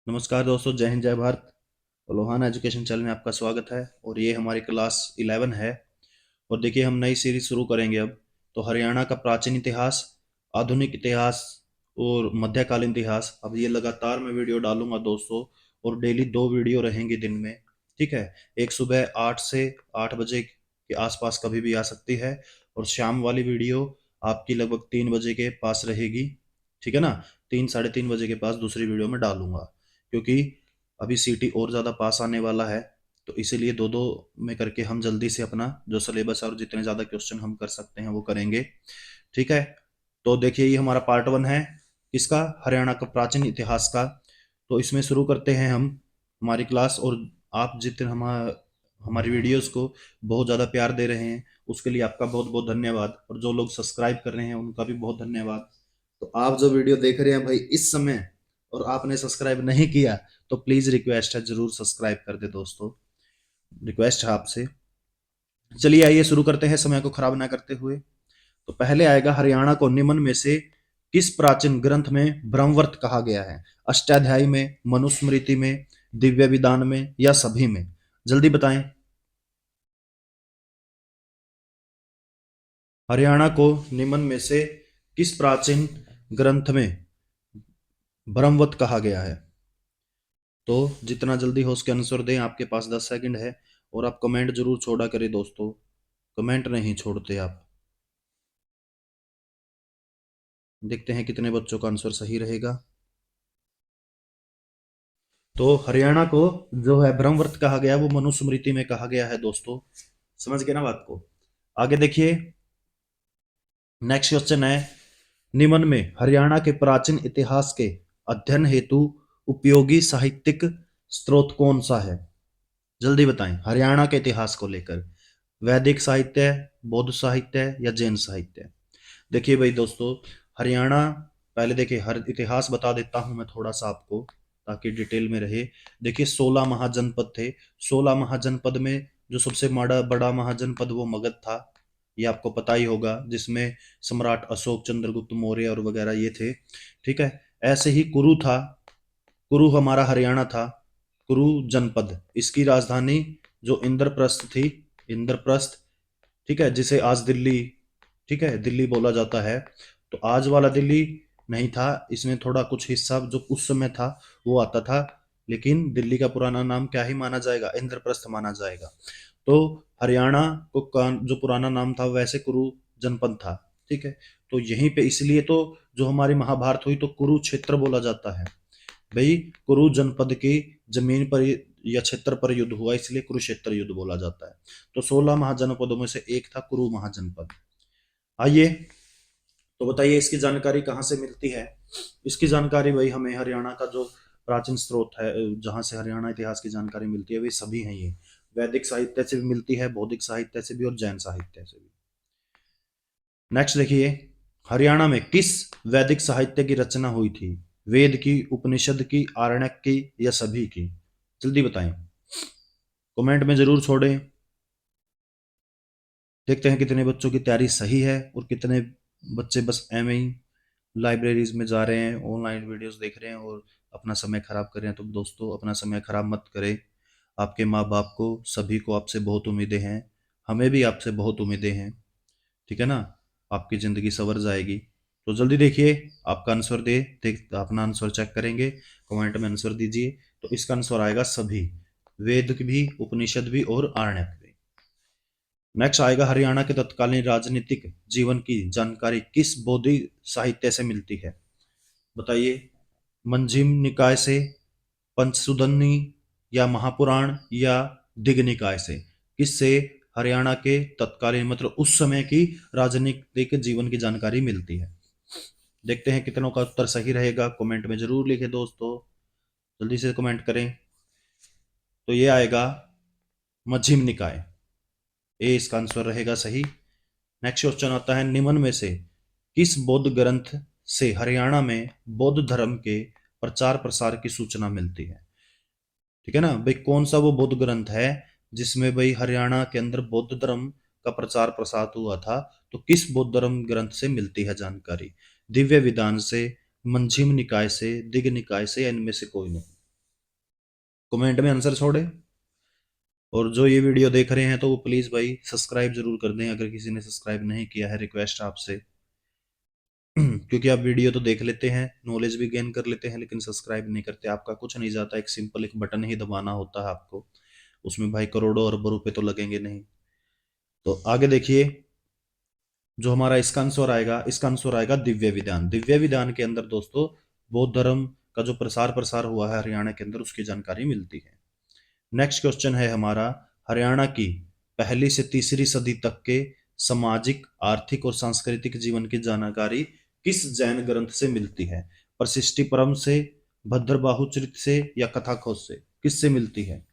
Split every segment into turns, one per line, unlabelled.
नमस्कार दोस्तों, जय हिंद जय भारत। लोहाना एजुकेशन चैनल में आपका स्वागत है। और ये हमारी क्लास 11 है। और देखिए, हम नई सीरीज शुरू करेंगे अब। तो हरियाणा का प्राचीन इतिहास, आधुनिक इतिहास और मध्यकालीन इतिहास। अब ये लगातार मैं वीडियो डालूंगा दोस्तों। और डेली 2 वीडियो रहेंगी दिन में। ठीक है। एक सुबह 8 से 8 बजे के आसपास कभी भी आ सकती है। और शाम वाली वीडियो आपकी लगभग 3 बजे के पास रहेगी। ठीक है ना। 3 साढ़े 3 बजे के पास दूसरी वीडियो में डालूंगा। क्योंकि अभी सीटी और ज़्यादा पास आने वाला है। तो इसीलिए दो दो में करके हम जल्दी से अपना जो सिलेबस है और जितने ज़्यादा क्वेश्चन हम कर सकते हैं वो करेंगे। ठीक है। तो देखिए, ये हमारा पार्ट 1 है। किसका? हरियाणा का प्राचीन इतिहास का। तो इसमें शुरू करते हैं हम हमारी क्लास। और आप जितने हमारी वीडियोस को बहुत ज़्यादा प्यार दे रहे हैं उसके लिए आपका बहुत बहुत धन्यवाद। और जो लोग सब्सक्राइब कर रहे हैं उनका भी बहुत धन्यवाद। तो आप जो वीडियो देख रहे हैं भाई इस समय, और आपने सब्सक्राइब नहीं किया, तो प्लीज रिक्वेस्ट है, जरूर सब्सक्राइब कर दे दोस्तों। रिक्वेस्ट है आपसे। चलिए आइए शुरू करते हैं समय को खराब ना करते हुए। तो पहले आएगा, हरियाणा को निम्न में से किस प्राचीन ग्रंथ में ब्रह्मवर्त कहा गया है? अष्टाध्यायी में, मनुस्मृति में, दिव्य विधान में, या सभी में? जल्दी बताएं। हरियाणा को निम्न में से किस प्राचीन ग्रंथ में ब्रह्मवत कहा गया है? तो जितना जल्दी हो उसके आंसर दें, आपके पास 10 सेकंड है। और आप कमेंट जरूर छोड़ा करें दोस्तों। कमेंट नहीं छोड़ते आप। देखते हैं कितने बच्चों का आंसर सही रहेगा। तो हरियाणा को जो है ब्रह्मवर्त कहा गया, वो मनुस्मृति में कहा गया है दोस्तों। समझ गए ना बात को? आगे देखिए, नेक्स्ट क्वेश्चन है, निम्न में हरियाणा के प्राचीन इतिहास के अध्ययन हेतु उपयोगी साहित्यिक स्रोत कौन सा है? जल्दी बताएं, हरियाणा के इतिहास को लेकर। वैदिक साहित्य, बौद्ध साहित्य, या जैन साहित्य? देखिए भाई दोस्तों, हरियाणा, पहले देखिए हर इतिहास बता देता हूं मैं थोड़ा सा आपको, ताकि डिटेल में रहे। देखिए, 16 महाजनपद थे। 16 महाजनपद में जो सबसे बड़ा बड़ा महाजनपद वो मगध था। ये आपको पता ही होगा, जिसमें सम्राट अशोक, चंद्रगुप्त मौर्य और वगैरह ये थे। ठीक है। ऐसे ही कुरु था। कुरु हमारा हरियाणा था। कुरु जनपद, इसकी राजधानी जो इंद्रप्रस्थ थी। इंद्रप्रस्थ। ठीक है, जिसे आज दिल्ली, ठीक है, दिल्ली बोला जाता है। तो आज वाला दिल्ली नहीं था, इसमें थोड़ा कुछ हिस्सा जो उस समय था वो आता था। लेकिन दिल्ली का पुराना नाम क्या ही माना जाएगा? इंद्रप्रस्थ माना जाएगा। तो हरियाणा को का जो पुराना नाम था वैसे कुरु जनपद था। ठीक है। तो यहीं पे इसलिए तो जो हमारी महाभारत हुई तो कुरुक्षेत्र बोला जाता है। भाई, कुरु जनपद की जमीन पर या क्षेत्र पर युद्ध हुआ, इसलिए कुरुक्षेत्र युद्ध बोला जाता है। तो 16 महाजनपदों में से एक था कुरु महाजनपद। आइए, तो बताइए इसकी जानकारी कहाँ से मिलती है? इसकी जानकारी वही हमें हरियाणा का जो प्राचीन स्रोत है, जहाँ से हरियाणा इतिहास की जानकारी मिलती है, वे सभी हैं ये। वैदिक साहित्य से भी मिलती है, बौद्धिक साहित्य से भी, और जैन साहित्य से भी। नेक्स्ट देखिए, हरियाणा में किस वैदिक साहित्य की रचना हुई थी? वेद की, उपनिषद की, आरण्यक की, या सभी की? जल्दी बताएं। कमेंट में जरूर छोड़ें। देखते हैं कितने बच्चों की तैयारी सही है और कितने बच्चे बस एम ही लाइब्रेरीज में जा रहे हैं, ऑनलाइन वीडियोस देख रहे हैं और अपना समय खराब कर रहे हैं। तो दोस्तों, अपना समय खराब मत करें। आपके माँ बाप को, सभी को आपसे बहुत उम्मीदें हैं। हमें भी आपसे बहुत उम्मीदें हैं। ठीक है ना। आपकी ज़िंदगी संवर जाएगी। तो जल्दी देखिए, आपका आंसर देख अपना आंसर चेक करेंगे। कमेंट में आंसर दीजिए। तो इसका आंसर आएगा सभी। वेद की भी, उपनिषद भी, और आरण्यक भी। नेक्स्ट आएगा, हरियाणा के तत्कालीन राजनीतिक जीवन की जानकारी किस बौद्धिक साहित्य से मिलती है? बताइए। मंजिम निकाय से, पंचसुधनी, या महापुराण, या दिग निकाय से? किससे हरियाणा के तत्कालीन मतलब उस समय की राजनीतिक जीवन की जानकारी मिलती है? देखते हैं कितनों का उत्तर सही रहेगा। कमेंट में जरूर लिखें दोस्तों। जल्दी से कमेंट करें। तो ये आएगा मध्यम निकाय। ए इसका आंसर रहेगा सही। नेक्स्ट क्वेश्चन आता है, निम्न में से किस बौद्ध ग्रंथ से हरियाणा में बौद्ध धर्म के प्रचार प्रसार की सूचना मिलती है? ठीक है ना भाई, कौन सा वो बौद्ध ग्रंथ है जिसमें भाई हरियाणा के अंदर बौद्ध धर्म का प्रचार प्रसार हुआ था? तो किस बौद्ध धर्म ग्रंथ से मिलती है जानकारी? दिव्य विधान से, मंजिम निकाय से, दिग निकाय से, या इनमें से कोई नहीं? कमेंट में आंसर छोड़े। और जो ये वीडियो देख रहे हैं तो वो प्लीज भाई सब्सक्राइब जरूर कर दें, अगर किसी ने सब्सक्राइब नहीं किया है, रिक्वेस्ट आपसे। क्योंकि आप वीडियो तो देख लेते हैं, नॉलेज भी गेन कर लेते हैं, लेकिन सब्सक्राइब नहीं करते। आपका कुछ नहीं जाता, एक सिंपल एक बटन ही दबाना होता है आपको, उसमें भाई करोड़ों अरबों रुपए तो लगेंगे नहीं। तो आगे देखिए, जो हमारा इसका आंसर आएगा दिव्य विधान। दिव्य विधान के अंदर दोस्तों बौद्ध धर्म का जो प्रसार प्रसार हुआ है हरियाणा के अंदर, उसकी जानकारी मिलती है। नेक्स्ट क्वेश्चन है हमारा, हरियाणा की पहली से तीसरी सदी तक के सामाजिक, आर्थिक और सांस्कृतिक जीवन की जानकारी किस जैन ग्रंथ से मिलती है? प्रशिष्टि परम से, भद्रबाहुचरित से, या कथाखोज से? किससे मिलती है?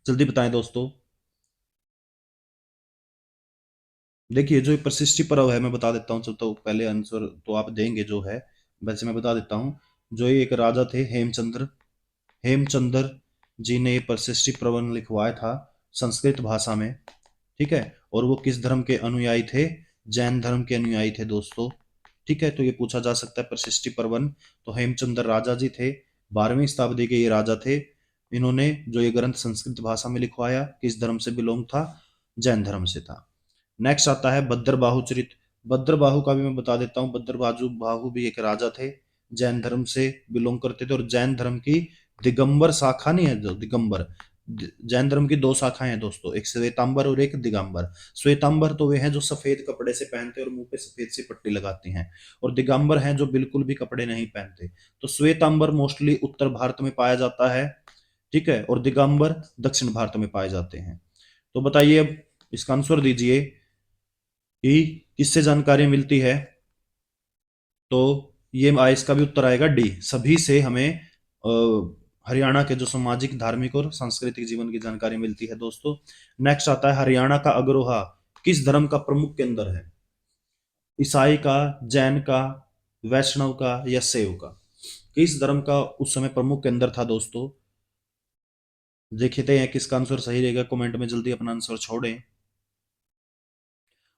जल्दी बताएं दोस्तों। देखिए, जो प्रशिष्टि पर्व है मैं बता देता हूँ, चल तो पहले आंसर तो आप देंगे जो है, वैसे मैं बता देता हूँ। जो ये एक राजा थे हेमचंद्र, हेमचंद्र जी ने ये प्रशिष्टि पर्व लिखवाया था संस्कृत भाषा में, ठीक है। और वो किस धर्म के अनुयायी थे? जैन धर्म के अनुयायी थे दोस्तों, ठीक है। तो ये पूछा जा सकता है प्रशिष्टि पर्वन। तो हेमचंद्र राजा जी थे, 12वीं शताब्दी के ये राजा थे। इन्होंने जो ये ग्रंथ संस्कृत भाषा में लिखवाया, किस धर्म से बिलोंग था? जैन धर्म से था। नेक्स्ट आता है भद्रबाहु चरित। भद्रबाहु का भी मैं बता देता हूँ, भद्रबाहु बाहु भी एक राजा थे, जैन धर्म से बिलोंग करते थे। और जैन धर्म की दिगंबर शाखा नहीं है, जो दिगंबर, जैन धर्म की दो शाखाएं हैं दोस्तों, एक श्वेतांबर और एक दिगंबर। श्वेतांबर तो वे हैं जो सफेद कपड़े से पहनते हैं और मुंह पे सफेद सी पट्टी लगाती हैं, और दिगंबर हैं जो बिल्कुल भी कपड़े नहीं पहनते। तो श्वेतांबर मोस्टली उत्तर भारत में पाया जाता है, ठीक है, और दिगंबर दक्षिण भारत में पाए जाते हैं। तो बताइए अब इसका आंसर दीजिए कि किससे जानकारी मिलती है? तो ये इसका भी उत्तर आएगा डी, सभी से हमें हरियाणा के जो सामाजिक, धार्मिक और सांस्कृतिक जीवन की जानकारी मिलती है दोस्तों। नेक्स्ट आता है, हरियाणा का अग्रोहा किस धर्म का प्रमुख केंद्र है? ईसाई का, जैन का, वैष्णव का, या शैव का? किस धर्म का उस समय प्रमुख केंद्र था दोस्तों? देखते हैं किसका आंसर सही रहेगा, कमेंट में जल्दी अपना आंसर छोड़ें।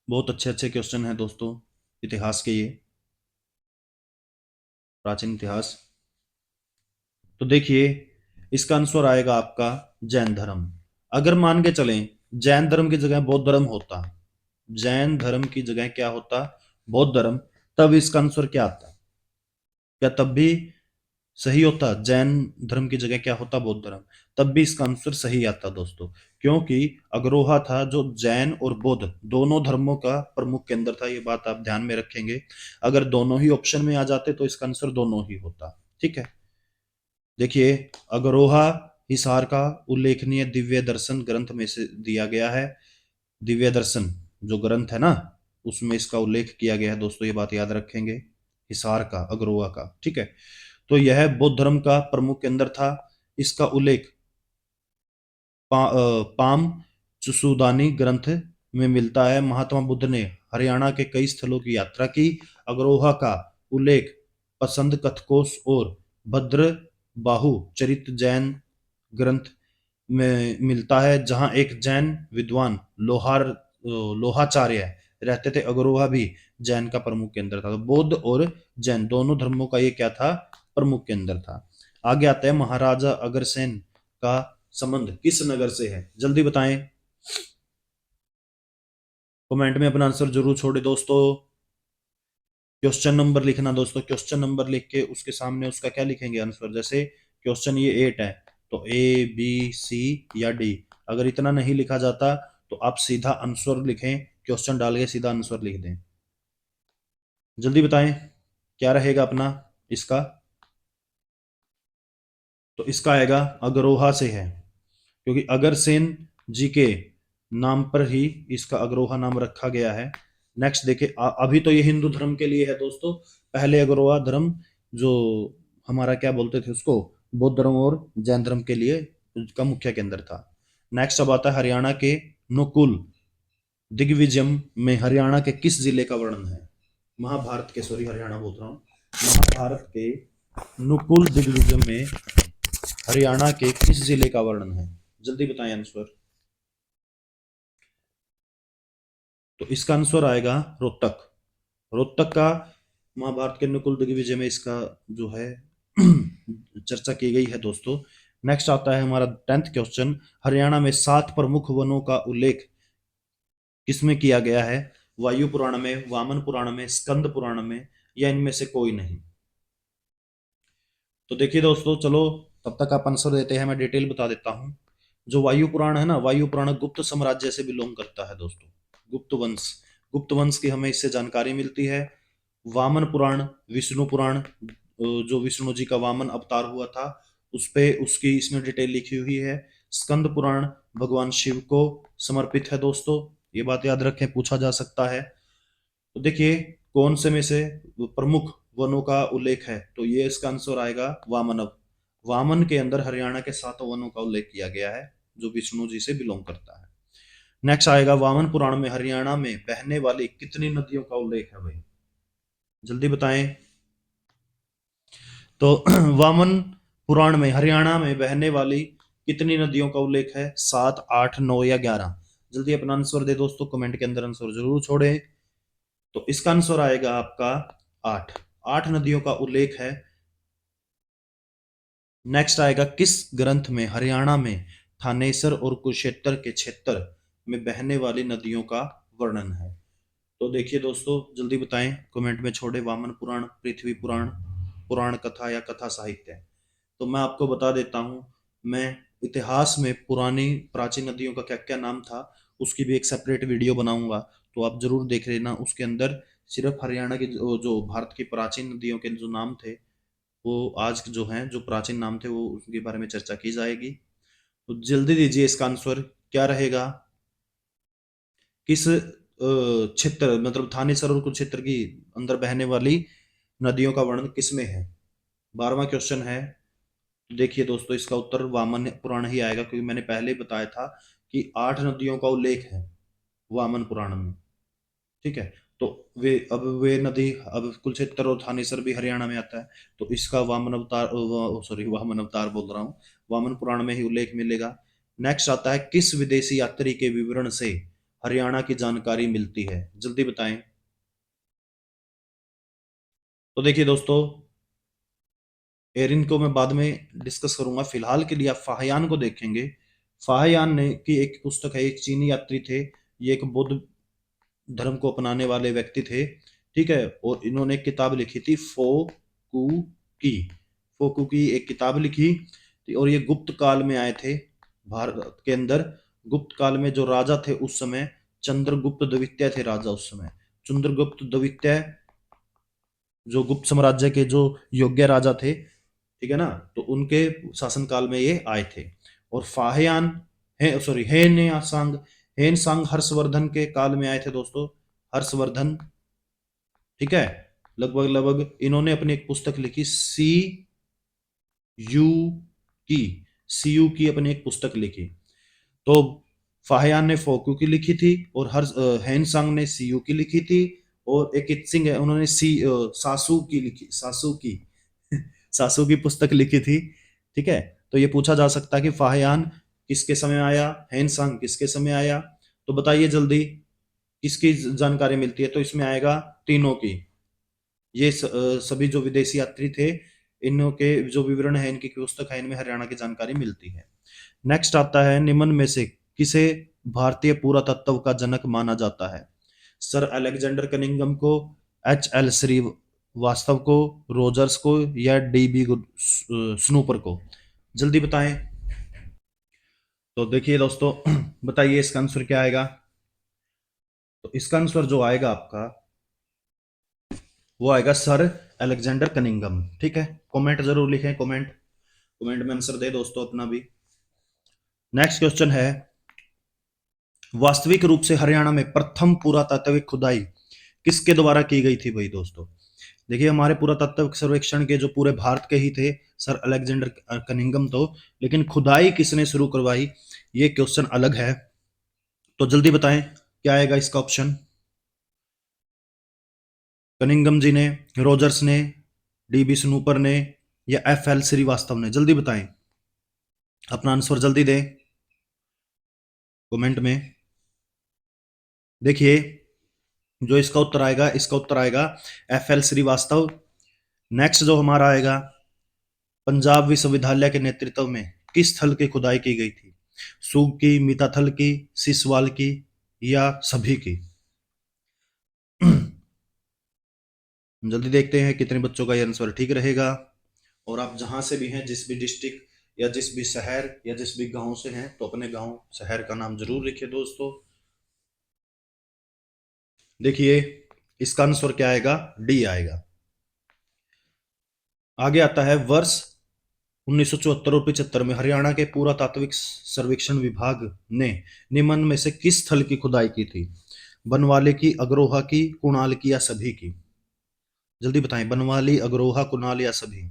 बहुत अच्छे अच्छे क्वेश्चन हैं दोस्तों इतिहास के, ये प्राचीन इतिहास। तो देखिए, इसका आंसर आएगा आपका जैन धर्म। अगर मान के चलें जैन धर्म की जगह बौद्ध धर्म होता, जैन धर्म की जगह क्या होता? बौद्ध धर्म, तब इसका आंसर क्या आता? क्या तब भी सही होता? जैन धर्म की जगह क्या होता? बौद्ध धर्म, तब भी इसका आंसर सही आता दोस्तों। क्योंकि अग्रोहा था जो जैन और बौद्ध दोनों धर्मों का प्रमुख केंद्र था, ये बात आप ध्यान में रखेंगे। अगर दोनों ही ऑप्शन में आ जाते तो इसका आंसर दोनों ही होता, ठीक है। देखिए, अग्रोहा हिसार का उल्लेखनीय दिव्य दर्शन ग्रंथ में से दिया गया है। दिव्य दर्शन जो ग्रंथ है ना, उसमें इसका उल्लेख किया गया है दोस्तों, ये बात याद रखेंगे, हिसार का, अग्रोहा का, ठीक है। तो यह बौद्ध धर्म का प्रमुख केंद्र था। इसका उल्लेख पाम चुसुदानी ग्रंथ में मिलता है। महात्मा बुद्ध ने हरियाणा के कई स्थलों की यात्रा की। अग्रोहा का उल्लेख पसंद कथकोश और भद्र बाहु चरित जैन ग्रंथ में मिलता है, जहां एक जैन विद्वान लोहाचार्य रहते थे। अग्रोहा भी जैन का प्रमुख केंद्र था। तो बौद्ध और जैन दोनों धर्मों का ये क्या था? प्रमुख केंद्र था। आगे आता है, महाराजा अग्रसेन का संबंध किस नगर से है? जल्दी बताएं, कमेंट में अपना आंसर जरूर छोड़े दोस्तों। क्वेश्चन नंबर लिखना दोस्तों, क्वेश्चन नंबर लिख के उसके सामने उसका क्या लिखेंगे आंसर। जैसे क्वेश्चन ये 8 है, तो ए बी सी या डी। अगर इतना नहीं लिखा जाता तो आप सीधा आंसर लिखें, क्वेश्चन डाल के सीधा आंसर लिख दें। जल्दी बताएं क्या रहेगा अपना इसका। तो इसका आएगा अग्रोहा से है, क्योंकि अग्रसेन जी के नाम पर ही इसका अग्रोहा नाम रखा गया है। नेक्स्ट देखिए, अभी तो ये हिंदू धर्म के लिए है दोस्तों। पहले अग्रोहा धर्म जो हमारा क्या बोलते थे उसको, बौद्ध धर्म और जैन धर्म के लिए का मुख्य केंद्र था। नेक्स्ट अब आता है, हरियाणा के नुकुल दिग्विजयम में हरियाणा के किस जिले का वर्णन है? महाभारत के, सॉरी हरियाणा बोल रहा हूँ, महाभारत के नुकुल दिग्विजय में हरियाणा के किस जिले का वर्णन है? जल्दी बताएं आंसर। तो इसका आंसर आएगा रोहतक। रोहतक का महाभारत के नकुल दिग्विजय में इसका जो है चर्चा की गई है दोस्तों। नेक्स्ट आता है हमारा 10th क्वेश्चन, हरियाणा में 7 प्रमुख वनों का उल्लेख किसमें किया गया है? वायु पुराण में, वामन पुराण में, स्कंद पुराण में, या इनमें से कोई नहीं? तो देखिए दोस्तों, चलो तब तक आप आंसर देते हैं, मैं डिटेल बता देता हूं। जो वायु पुराण है ना, वायु पुराण गुप्त साम्राज्य से बिलोंग करता है दोस्तों। गुप्त वंश, गुप्त वंश की हमें इससे जानकारी मिलती है। वामन पुराण, विष्णु पुराण, जो विष्णु जी का वामन अवतार हुआ था उस पे उसकी इसमें डिटेल लिखी हुई है। स्कंद पुराण भगवान शिव को समर्पित है दोस्तों, ये बात याद रखें, पूछा जा सकता है। तो देखिए, कौन से में से प्रमुख वनों का उल्लेख है, तो ये इसका आंसर आएगा वामन। वामन के अंदर हरियाणा के 7 वनों का उल्लेख किया गया है जो विष्णु जी से बिलोंग करता है। नेक्स्ट आएगा, वामन पुराण में हरियाणा में बहने वाली कितनी नदियों का उल्लेख है भाई? जल्दी बताएं। तो वामन पुराण में हरियाणा में बहने वाली कितनी नदियों का उल्लेख है? 7, 8, 9 या 11? जल्दी अपना आंसर दे दोस्तों, कमेंट के अंदर आंसर जरूर छोड़ें। तो इसका आंसर आएगा आपका 8। 8 नदियों का उल्लेख है। नेक्स्ट आएगा, किस ग्रंथ में हरियाणा में थानेसर और कुरुक्षेत्र के क्षेत्र में बहने वाली नदियों का वर्णन है? तो देखिए दोस्तों, जल्दी बताएं, कमेंट में छोड़े। वामन पुराण, पृथ्वी पुराण, पुराण कथा या कथा साहित्य? तो मैं आपको बता देता हूं, मैं इतिहास में पुरानी प्राचीन नदियों का क्या क्या नाम था उसकी भी एक सेपरेट वीडियो बनाऊंगा, तो आप जरूर देख लेना। उसके अंदर सिर्फ हरियाणा की जो भारत की प्राचीन नदियों के जो नाम थे, वो आज जो हैं, जो प्राचीन नाम थे, वो उसके बारे में चर्चा की जाएगी। तो जल्दी दीजिए, इसका आंसर क्या रहेगा? किस क्षेत्र, मतलब थानेसर और कुरुक्षेत्र की अंदर बहने वाली नदियों का वर्णन किसमें है? 12वां क्वेश्चन है। तो देखिए दोस्तों, इसका उत्तर वामन पुराण ही आएगा, क्योंकि मैंने पहले ही बताया था कि 8 नदियों का उल्लेख है वामन पुराण में। ठीक है, तो वे नदी, अब कुलचेत्र और थानेसर भी हरियाणा में आता है, तो इसका वामन अवतार, सॉरी वामन अवतार बोल रहा हूँ, वामन पुराण में ही उल्लेख मिलेगा। नेक्स्ट आता है, किस विदेशी यात्री के विवरण से हरियाणा की जानकारी मिलती है? जल्दी बताएं। तो देखिए दोस्तों, एरिन को मैं बाद में डिस्कस करूंगा, फिलहाल के लिए आप फाहयान को देखेंगे। फाहयान ने की एक पुस्तक है, एक चीनी यात्री थे, ये एक बौद्ध धर्म को अपनाने वाले व्यक्ति थे। ठीक है, और इन्होंने एक किताब लिखी थी, की फोकू की एक किताब लिखी थी, और ये गुप्त काल में आए थे भारत के अंदर। गुप्त काल में जो राजा थे उस समय, चंद्रगुप्त द्वितीय थे राजा उस समय। चंद्रगुप्त द्वितीय जो गुप्त साम्राज्य के जो योग्य राजा थे, ठीक है ना, तो उनके शासनकाल में ये आए थे। और फाहियान है, सॉरी, हेन सांग हर्षवर्धन के काल में आए थे दोस्तों, हर्षवर्धन। ठीक है, लगभग लगभग इन्होंने अपनी एक पुस्तक लिखी, यू की यू की अपनी एक पुस्तक लिखी। तो फाहियान ने फोकू की लिखी थी, और हर हेन सांग ने सीयू की लिखी थी, और एक इत्सिंग है, उन्होंने सासू की लिखी, सासू की सासू की पुस्तक लिखी थी। ठीक है, तो ये पूछा जा सकता है कि फाहियान किसके समय आया, हेन सांग किसके समय आया? तो बताइए जल्दी, किसकी जानकारी मिलती है? तो इसमें आएगा तीनों की। ये सभी जो विदेशी यात्री थे, इनों के जो विवरण है, इनकी पुस्तक है, इनमें हरियाणा की जानकारी मिलती है। नेक्स्ट आता है, निम्न में से किसे भारतीय पुरातत्व का जनक माना जाता है? सर अलेक्जेंडर कनिंगम को, H.L. श्रीवास्तव को, रोजर्स को, या D.B. स्नूपर को? जल्दी बताएं। तो देखिए दोस्तों, बताइए इसका आंसर क्या आएगा? तो इसका आंसर जो आएगा आपका, वो आएगा सर अलेक्जेंडर कनिंगम। ठीक है, कमेंट जरूर लिखें, कमेंट कमेंट में आंसर दे दोस्तों अपना भी। नेक्स्ट क्वेश्चन है, वास्तविक रूप से हरियाणा में प्रथम पुरातात्विक खुदाई किसके द्वारा की गई थी भाई दोस्तों? देखिए, हमारे पुरातत्व सर्वेक्षण के जो पूरे भारत के ही थे सर अलेक्जेंडर कनिंगम, तो लेकिन खुदाई किसने शुरू करवाई, ये क्वेश्चन अलग है। तो जल्दी बताएं, क्या आएगा इसका ऑप्शन? कनिंगम जी ने, रोजर्स ने, D.B. स्नूपर ने, या F.L. श्रीवास्तव ने? जल्दी बताएं, अपना आंसर जल्दी दें कमेंट में। देखिए, जो इसका उत्तर आएगा, इसका उत्तर आएगा F.L. श्रीवास्तव। नेक्स्ट जो हमारा आएगा, पंजाब विश्वविद्यालय के नेतृत्व में किस स्थल की खुदाई की गई थी? सूग की, मिताथल की, सिसवाल की या सभी की? जल्दी देखते हैं कितने बच्चों का ये आंसर ठीक रहेगा। और आप जहां से भी हैं, जिस भी डिस्ट्रिक्ट या जिस भी शहर या जिस भी गांव से हैं, तो अपने गांव शहर का नाम जरूर लिखिए दोस्तों। देखिए इसका आंसर क्या आएगा? डी आएगा। आगे आता है वर्ष 1974 और 75 में हरियाणा के पुरातात्विक सर्वेक्षण विभाग ने निम्न में से किस स्थल की खुदाई की थी? बनवाली की, अग्रोहा की, कुणाल की या सभी की? जल्दी बताएं, बनवाली, अग्रोहा, कुणाल या सभी?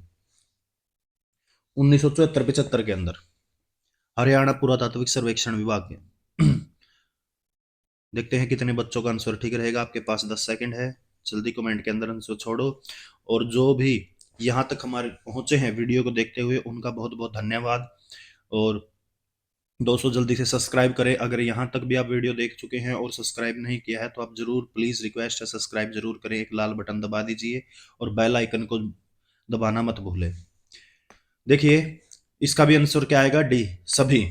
1974-75 के अंदर हरियाणा पुरातात्विक सर्वेक्षण विभाग के। देखते हैं कितने बच्चों का आंसर ठीक रहेगा। आपके पास 10 सेकंड है, जल्दी कमेंट के अंदर आंसर छोड़ो। और जो भी यहाँ तक हमारे पहुंचे हैं वीडियो को देखते हुए, उनका बहुत बहुत धन्यवाद। और दोस्तों जल्दी से सब्सक्राइब करें। अगर यहाँ तक भी आप वीडियो देख चुके हैं और सब्सक्राइब नहीं किया है, तो आप जरूर, प्लीज रिक्वेस्ट है, सब्सक्राइब जरूर करें। एक लाल बटन दबा दीजिए और बेल आइकन को दबाना मत भूलें। देखिए इसका भी आंसर क्या आएगा? डी, सभी।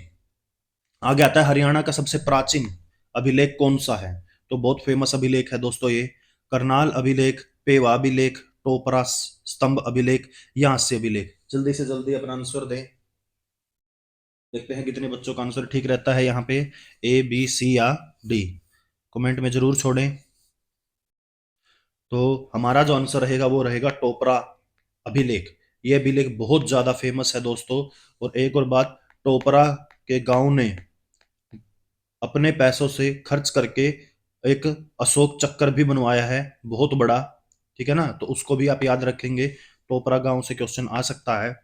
आगे आता है हरियाणा का सबसे प्राचीन अभिलेख कौन सा है? तो बहुत फेमस अभिलेख है दोस्तों ये। करनाल अभिलेख, पेवा अभिलेख, टोपरा स्तंभ अभिलेख या हास्य अभिलेख? जल्दी से जल्दी अपना आंसर दें। देखते हैं कितने बच्चों का आंसर ठीक रहता है यहाँ पे, ए, बी, सी या डी? कमेंट में जरूर छोड़ें। तो हमारा जो आंसर रहेगा वो रहेगा टोपरा अभिलेख। ये अभिलेख बहुत ज्यादा फेमस है दोस्तों। और एक और बात, टोपरा के गांव ने अपने पैसों से खर्च करके एक अशोक चक्कर भी बनवाया है, बहुत बड़ा। ठीक है ना, तो उसको भी आप याद रखेंगे। टोपरा गांव से क्वेश्चन आ सकता है।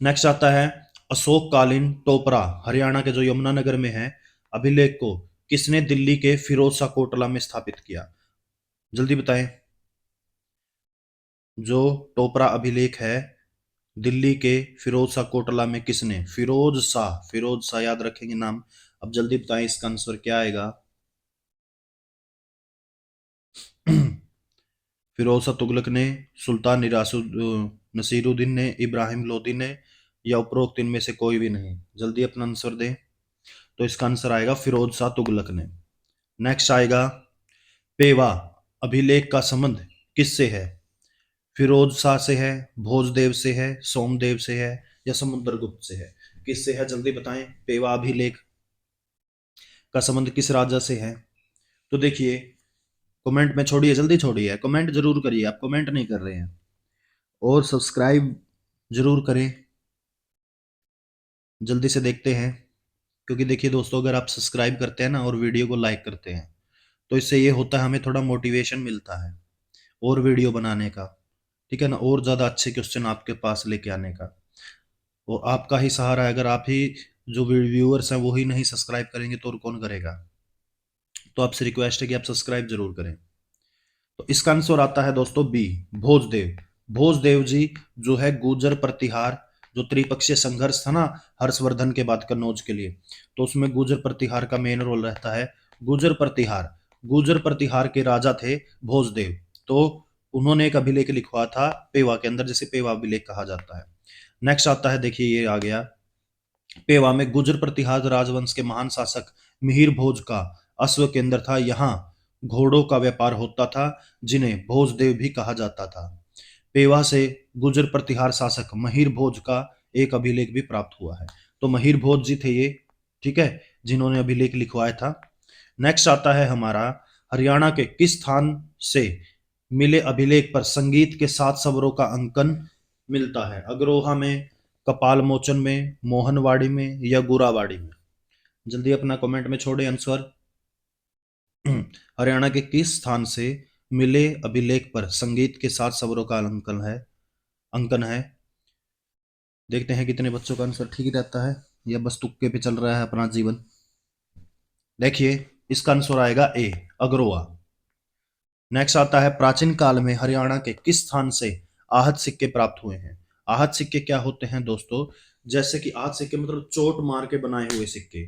नेक्स्ट आता है अशोक कालीन टोपरा हरियाणा के जो यमुनानगर में है अभिलेख को किसने दिल्ली के फिरोज शाह कोटला में स्थापित किया? जल्दी बताएं। जो टोपरा अभिलेख है दिल्ली के फिरोज शाह कोटला में किसने? फिरोज शाह, फिरोज शाह याद रखेंगे नाम। अब जल्दी बताएं इसका आंसर क्या आएगा? फिरोज शाह तुगलक ने, सुल्तान नसीरुद्दीन ने, इब्राहिम लोदी ने या उपरोक्त इनमें से कोई भी नहीं? जल्दी अपना आंसर दें। तो इसका आंसर आएगा फिरोज शाह तुगलक ने। नेक्स्ट आएगा पेवा अभिलेख का संबंध किससे है? फिरोज शाह से है, भोजदेव से है, सोमदेव से है या समुद्रगुप्त से है? किससे है? जल्दी बताएं। पेवा अभिलेख का संबंध किस राजा से है? तो देखिए कमेंट में छोड़िए, जल्दी छोड़िए, कमेंट जरूर करिए। आप कमेंट नहीं कर रहे हैं। और सब्सक्राइब जरूर करें। जल्दी से देखते हैं। क्योंकि देखिए दोस्तों, अगर आप सब्सक्राइब करते हैं ना और वीडियो को लाइक करते हैं, तो इससे ये होता है हमें थोड़ा मोटिवेशन मिलता है और वीडियो बनाने का। ठीक है ना, और ज़्यादा अच्छे क्वेश्चन आपके पास लेके आने का। और आपका ही सहारा है। अगर आप ही, जो व्यूअर्स हैं वो ही नहीं सब्सक्राइब करेंगे तो और कौन करेगा? तो आपसे रिक्वेस्ट है कि आप सब्सक्राइब जरूर करें। तो इसका आंसर आता है दोस्तों बी, भोजदेव। भोजदेव जी जो है गुर्जर प्रतिहार, जो त्रिपक्षीय संघर्ष था ना हर्षवर्धन के बाद कन्नौज के लिए, तो उसमें गुर्जर प्रतिहार का मेन रोल रहता है। गुर्जर प्रतिहार, गुर्जर प्रतिहार के राजा थे भोजदेव। तो उन्होंने एक अभिलेख लिखवा था पेवा के अंदर, जिसे पेवा अभिलेख कहा जाता है। नेक्स्ट आता है, देखिए ये आ गया। पेवा में गुर्जर प्रतिहार राजवंश के महान शासक मिहिर भोज का अश्व केंद्र था। यहाँ घोड़ों का व्यापार होता था, जिन्हें भोजदेव भी कहा जाता था। पेवा से गुर्जर प्रतिहार शासक महिर भोज का एक अभिलेख भी प्राप्त हुआ है। तो महिर भोज जी थे ये, ठीक है, जिन्होंने अभिलेख लिखवाया था। नेक्स्ट आता है हमारा, हरियाणा के किस स्थान से मिले अभिलेख पर संगीत के 7 स्वरों का अंकन मिलता है? अग्रोहा में, कपाल मोचन में, मोहनवाड़ी में या गुरावाड़ी में? जल्दी अपना कमेंट में छोड़े आंसर। हरियाणा के किस स्थान से मिले अभिलेख पर संगीत के 7 स्वरों का अंकन है। देखते हैं कितने बच्चों का आंसर ठीक रहता है या बस तुक्के पे चल रहा है अपना जीवन। देखिए इसका आंसर आएगा ए, अग्रोहा। नेक्स्ट आता है, प्राचीन काल में हरियाणा के किस स्थान से आहत सिक्के प्राप्त हुए हैं? आहत सिक्के क्या होते हैं दोस्तों? जैसे कि आहत सिक्के मतलब चोट मार के बनाए हुए सिक्के।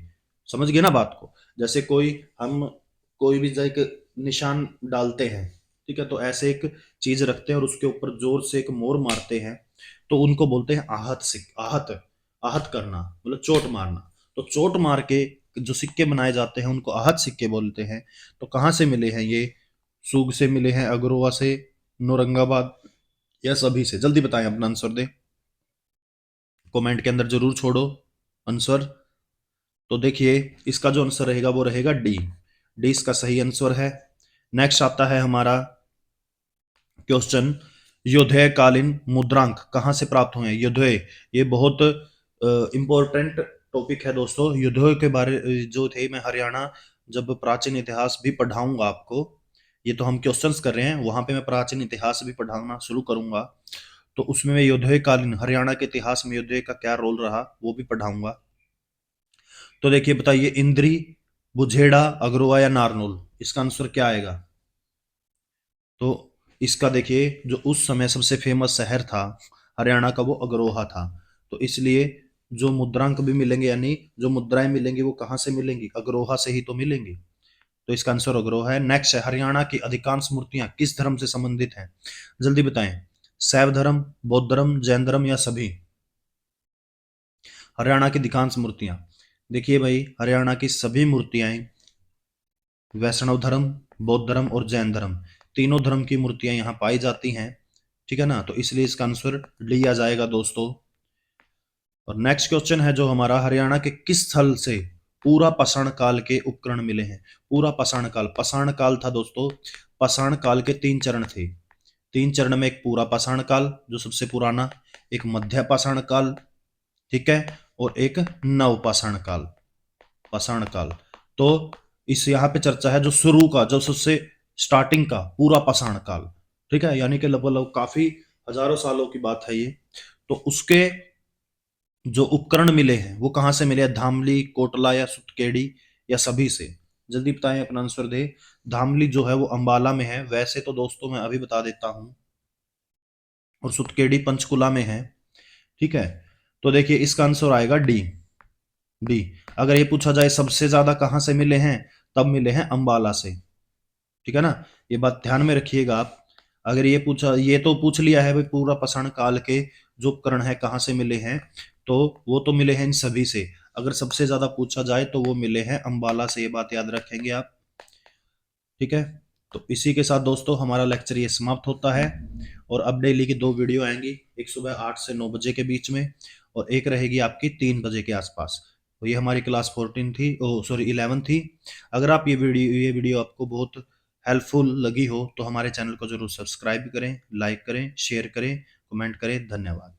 समझ गए ना बात को? जैसे हम कोई भी एक निशान डालते हैं, ठीक है, तो ऐसे एक चीज रखते हैं और उसके ऊपर जोर से एक मोर मारते हैं, तो उनको बोलते हैं आहत सिक्के, आहत। आहत करना मतलब चोट मारना। तो चोट मार के जो सिक्के बनाए जाते हैं उनको आहत सिक्के बोलते हैं। तो कहाँ से मिले हैं ये? सूग से मिले हैं, अग्रोहा से, नौरंगाबाद, या सभी से? जल्दी बताएं, अपना आंसर दें, कमेंट के अंदर जरूर छोड़ो आंसर। तो देखिए इसका जो आंसर रहेगा वो रहेगा डी। डी इसका सही आंसर है। नेक्स्ट आता है हमारा क्वेश्चन, योद्धे कालीन मुद्रांक कहाँ से प्राप्त हुए हैं? योद्धे, ये बहुत इंपॉर्टेंट टॉपिक है दोस्तों। युद्धों के बारे जो थे, मैं हरियाणा जब प्राचीन इतिहास भी पढ़ाऊंगा आपको, ये तो हम क्वेश्चंस कर रहे हैं, वहां पे मैं प्राचीन इतिहास भी पढ़ाना शुरू करूंगा, तो उसमें मैं योद्धे कालीन हरियाणा के इतिहास में योद्धे का क्या रोल रहा वो भी पढ़ाऊंगा। तो देखिए बताइए, इंद्री, बुझेड़ा, अग्रोहा या नारनौल, इसका आंसर क्या आएगा? तो इसका देखिए जो उस समय सबसे फेमस शहर था हरियाणा का वो अग्रोहा था। तो इसलिए जो मुद्रांक भी मिलेंगे, यानी जो मुद्राएं मिलेंगी वो कहाँ से मिलेंगी? अग्रोहा से ही तो मिलेंगी। तो इसका आंसर अग्रोहा है। नेक्स्ट है, हरियाणा की अधिकांश मूर्तियां किस धर्म से संबंधित हैं? जल्दी बताएं, शैव धर्म, बौद्ध धर्म, जैन धर्म या सभी? हरियाणा की अधिकांश मूर्तियां, देखिए भाई हरियाणा की सभी मूर्तियां वैष्णव धर्म, बौद्ध धर्म और जैन धर्म, तीनों धर्म की मूर्तियां यहाँ पाई जाती हैं। ठीक है ना, तो इसलिए इसका आंसर डी आ जाएगा दोस्तों। और नेक्स्ट क्वेश्चन है जो हमारा, हरियाणा के किस स्थल से पूरा पाषाण काल के उपकरण मिले हैं? पूरा पाषाण काल, पाषाण काल था दोस्तों, पाषाण काल के 3 चरण थे। 3 चरण में एक पूरा पाषाण काल जो सबसे पुराना, एक मध्य पाषाण काल, ठीक है, और एक नव पाषाण काल, पाषाण काल। तो इस यहाँ पे चर्चा है जो शुरू का, जो सबसे स्टार्टिंग का पूरा पाषाण काल, ठीक है, यानी कि लगभग लगभग काफी हजारों सालों की बात है ये। तो उसके जो उपकरण मिले हैं वो कहाँ से मिले हैं? धामली, कोटला या सुतकेड़ी या सभी से? जल्दी बताएं, अपना आंसर दे। धामली जो है वो अंबाला में है, वैसे तो दोस्तों मैं अभी बता देता हूँ, और सुतकेड़ी पंचकुला में है। ठीक है, तो देखिए इसका आंसर आएगा डी। डी। अगर ये पूछा जाए सबसे ज्यादा कहाँ से मिले हैं, तब मिले हैं अंबाला से। ठीक है ना, ये बात ध्यान में रखिएगा आप। अगर ये पूछा, ये तो पूछ लिया है भाई पूरा पाषाण काल के जो उपकरण है कहाँ से मिले हैं, तो वो तो मिले हैं इन सभी से। अगर सबसे ज्यादा पूछा जाए तो वो मिले हैं अंबाला से, ये बात याद रखेंगे आप। ठीक है, तो इसी के साथ दोस्तों हमारा लेक्चर ये समाप्त होता है। और अब डेली की 2 वीडियो आएंगी, एक सुबह 8 से 9 बजे के बीच में, और एक रहेगी आपकी 3 बजे के आसपास। तो ये हमारी क्लास 14 थी, ओ सॉरी 11 थी। अगर आप ये वीडियो आपको बहुत हेल्पफुल लगी हो तो हमारे चैनल को जरूर सब्सक्राइब करें, लाइक करें, शेयर करें, कमेंट करें। धन्यवाद।